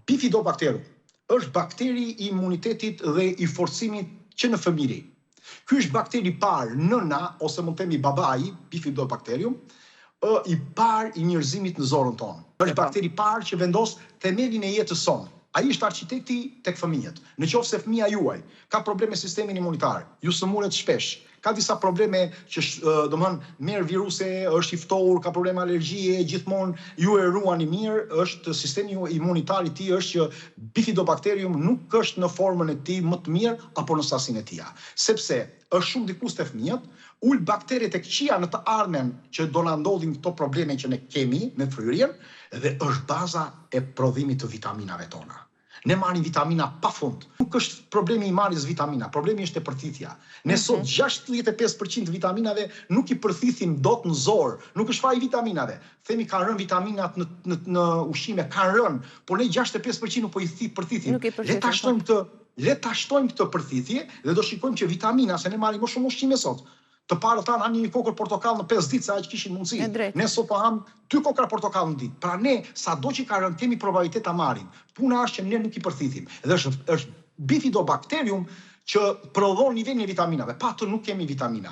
Bifidobakterium është bakteri i imunitetit dhe i forcimit që në fëmijëri. Ky është bakteri i parë, nëna ose mund të themi babai, Bifidobakterium, i parë i njerëzimit në zorën tonë. Është bakteri i parë që vendos themelin e jetës sonë. Ai është arkitekti tek fëmijët. Në qoftë se fëmia juaj ka probleme sistemin imunitar, ju sëmurët shpesh, ka disa probleme që merr viruse, është i ftohur, ka probleme alergjie, gjithmonë ju e ruani mirë, është sistemi imunitar i tij është që Bifidobakterium nuk është në formën e tij më të mirë apo në sasinë e tij. Sepse është shumë dikus te fëmijët, ul bakteri tek qija në të ardhmen që do na ndodhin këto probleme që ne kemi me fryrjen dhe është baza e prodhimit të vitaminave tona. Ne marrim vitamina pafund. Nuk është problemi i marrjes vitamina, problemi është e përthithja. Ne sot 65% vitaminave nuk i përthithim dot në zor, nuk është faj vitaminave. Themi kanë rënë vitaminat në ushqime, kanë rënë, por ne 65% nuk po i përthithim. Le ta shtojmë këtë përthithje dhe do shikojmë që vitamina, se ne marrim më shumë ushqime sot. Të parë tanë hanë një kokër portokall në 5 ditë, se aq kishin mundësi. Ne sot po ham 2 kokra portokall në ditë. Pra ne, sado që ka rënë, kemi probabilitet ta marrim. Puna është që ne nuk i përthithim. Dhe është Bifidobakterium që prodhon nivelin e vitaminave. Pa të nuk kemi vitamina.